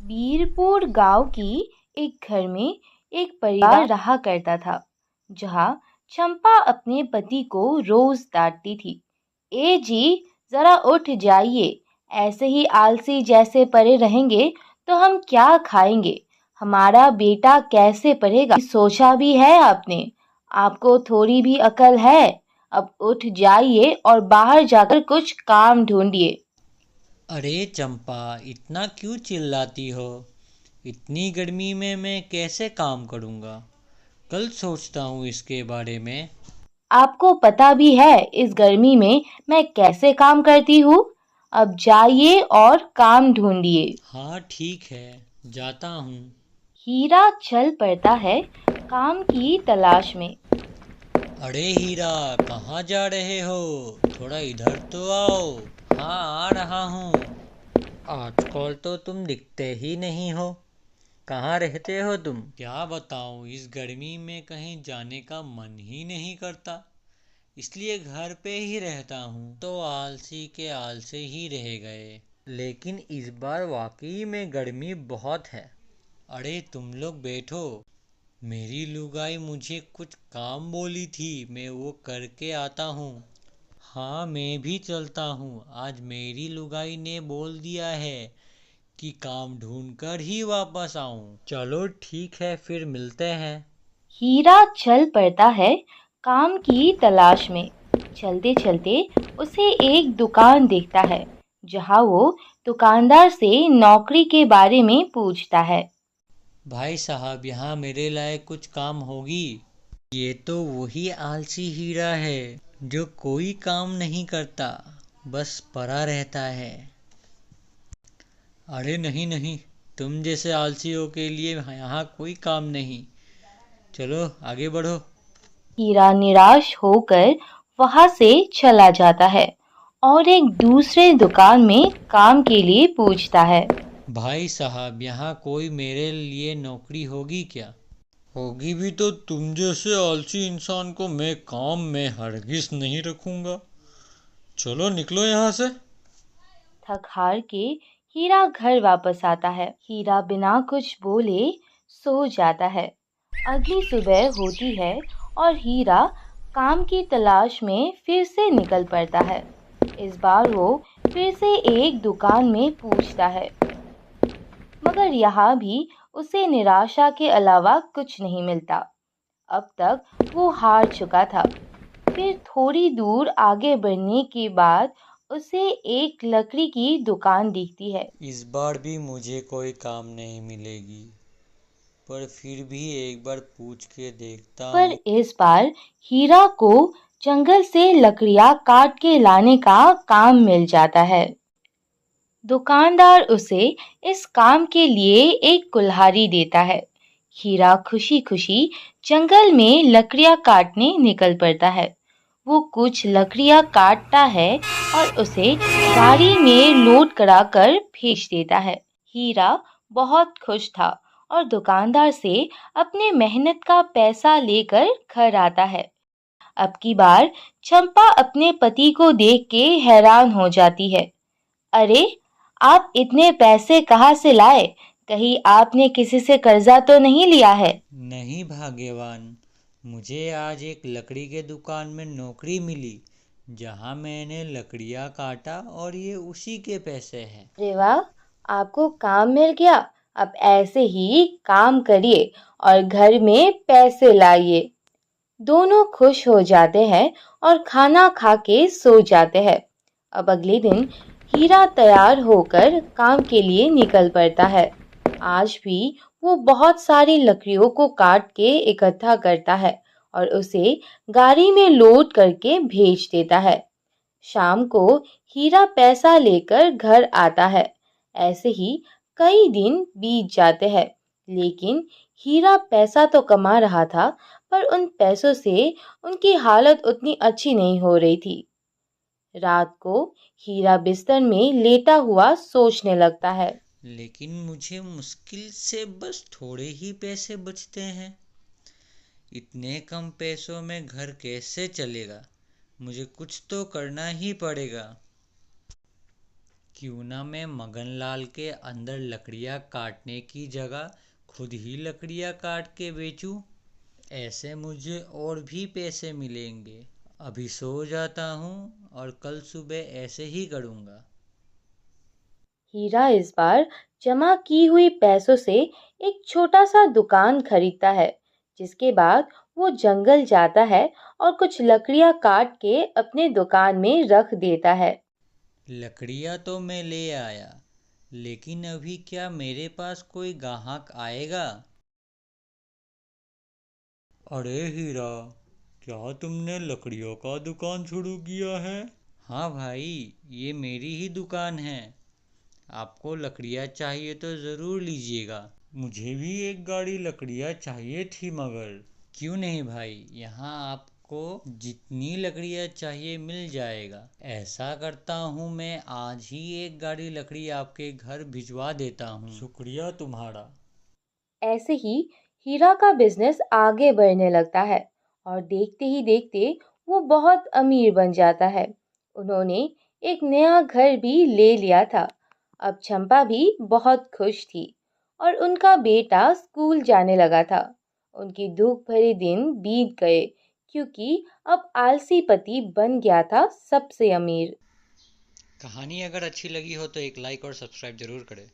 बीरपुर गांव की एक घर में एक परिवार रहा करता था, जहां चंपा अपने पति को रोज डांटती थी। ए जी, जरा उठ जाइए। ऐसे ही आलसी जैसे पड़े रहेंगे तो हम क्या खाएंगे? हमारा बेटा कैसे पढ़ेगा? सोचा भी है आपने? आपको थोड़ी भी अकल है? अब उठ जाइए और बाहर जाकर कुछ काम ढूंढिए। अरे चंपा, इतना क्यों चिल्लाती हो? इतनी गर्मी में मैं कैसे काम करूँगा? कल सोचता हूँ इसके बारे में। आपको पता भी है इस गर्मी में मैं कैसे काम करती हूँ। अब जाइए और काम ढूंढिए। हाँ ठीक है, जाता हूँ। हीरा चल पड़ता है काम की तलाश में। अरे हीरा, कहाँ जा रहे हो? थोड़ा इधर तो आओ। हाँ, आ रहा हूँ। आजकल तो तुम दिखते ही नहीं हो। कहाँ रहते हो तुम? क्या बताऊँ, इस गर्मी में कहीं जाने का मन ही नहीं करता, इसलिए घर पे ही रहता हूँ। तो आलसी के आलसी ही रह गए। लेकिन इस बार वाकई में गर्मी बहुत है। अरे तुम लोग बैठो। मेरी लुगाई मुझे कुछ काम बोली थी, मैं वो करके आता हूँ। हाँ, मैं भी चलता हूँ। आज मेरी लुगाई ने बोल दिया है कि काम ढूंढ कर ही वापस आऊँ। चलो ठीक है, फिर मिलते हैं। हीरा चल पड़ता है काम की तलाश में। चलते चलते उसे एक दुकान दिखता है, जहाँ वो दुकानदार से नौकरी के बारे में पूछता है। भाई साहब, यहाँ मेरे लायक कुछ काम होगी? ये तो वही आलसी हीरा है जो कोई काम नहीं करता, बस पड़ा रहता है। अरे नहीं नहीं, तुम जैसे आलसियों के लिए यहाँ कोई काम नहीं। चलो आगे बढ़ो। हीरा निराश होकर वहां से चला जाता है और एक दूसरे दुकान में काम के लिए पूछता है। भाई साहब, यहाँ कोई मेरे लिए नौकरी होगी क्या? होगी भी तो तुम जैसे आलसी इंसान को मैं काम में हरगिज नहीं रखूंगा। चलो निकलो यहाँ से। थक हार के हीरा घर वापस आता है। हीरा बिना कुछ बोले सो जाता है। अगली सुबह होती है और हीरा काम की तलाश में फिर से निकल पड़ता है। इस बार वो फिर से एक दुकान में पूछता है, मगर यहाँ भी उसे निराशा के अलावा कुछ नहीं मिलता। अब तक वो हार चुका था। फिर थोड़ी दूर आगे बढ़ने के बाद उसे एक लकड़ी की दुकान दिखती है। इस बार भी मुझे कोई काम नहीं मिलेगी, पर फिर भी एक बार पूछ के देखता पर हूँ। इस बार हीरा को जंगल से लकड़ियां काट के लाने का काम मिल जाता है। दुकानदार उसे इस काम के लिए एक कुल्हाड़ी देता है। हीरा खुशी खुशी जंगल में लकड़ियां काटने निकल पड़ता है। वो कुछ लकड़ियां काटता है और उसे गाड़ी में लोड कराकर भेज देता है। हीरा बहुत खुश था और दुकानदार से अपने मेहनत का पैसा लेकर घर आता है। अब की बार चंपा अपने पति को देख के हैरान हो जाती है। अरे, आप इतने पैसे कहाँ से लाए? कहीं आपने किसी से कर्जा तो नहीं लिया है? नहीं भाग्यवान, मुझे आज एक लकड़ी के दुकान में नौकरी मिली, जहाँ मैंने लकड़ियाँ काटा और ये उसी के पैसे हैं। अरे वाह, आपको काम मिल गया। अब ऐसे ही काम करिए और घर में पैसे लाइए। दोनों खुश हो जाते हैं और खाना खा के सो जाते हैं। अब अगले दिन हीरा तैयार होकर काम के लिए निकल पड़ता है। आज भी वो बहुत सारी लकड़ियों को काट के इकट्ठा करता है और उसे गाड़ी में लोड करके भेज देता है। शाम को हीरा पैसा लेकर घर आता है। ऐसे ही कई दिन बीत जाते हैं, लेकिन हीरा पैसा तो कमा रहा था, पर उन पैसों से उनकी हालत उतनी अच्छी नहीं हो रही थी। रात को हीरा बिस्तर में लेटा हुआ सोचने लगता है। लेकिन मुझे मुश्किल से बस थोड़े ही पैसे बचते हैं। इतने कम पैसों में घर कैसे चलेगा? मुझे कुछ तो करना ही पड़ेगा। क्यों ना मैं मगनलाल के अंदर लकड़ियाँ काटने की जगह खुद ही लकड़ियाँ काट के बेचूं। ऐसे मुझे और भी पैसे मिलेंगे। अभी सो जाता हूँ और कल सुबह ऐसे ही करूँगा। हीरा इस बार जमा की हुई पैसों से एक छोटा सा दुकान खरीदता है, जिसके बाद वो जंगल जाता है और कुछ लकड़ियां काट के अपने दुकान में रख देता है। लकड़ियाँ तो मैं ले आया, लेकिन अभी क्या मेरे पास कोई ग्राहक आएगा? अरे हीरा, क्या तुमने लकड़ियों का दुकान शुरू किया है? हाँ भाई, ये मेरी ही दुकान है। आपको लकड़ियाँ चाहिए तो ज़रूर लीजिएगा। मुझे भी एक गाड़ी लकड़ियाँ चाहिए थी मगर। क्यों नहीं भाई, यहाँ आपको जितनी लकड़ियाँ चाहिए मिल जाएगा। ऐसा करता हूँ, मैं आज ही एक गाड़ी लकड़ी आपके घर भिजवा देता हूँ। शुक्रिया तुम्हारा। ऐसे ही हीरा का बिजनेस आगे बढ़ने लगता है और देखते ही देखते वो बहुत अमीर बन जाता है। उन्होंने एक नया घर भी ले लिया था। अब चंपा भी बहुत खुश थी और उनका बेटा स्कूल जाने लगा था। उनकी दुख भरे दिन बीत गए क्योंकि अब आलसी पति बन गया था सबसे अमीर। कहानी अगर अच्छी लगी हो तो एक लाइक और सब्सक्राइब जरूर करें।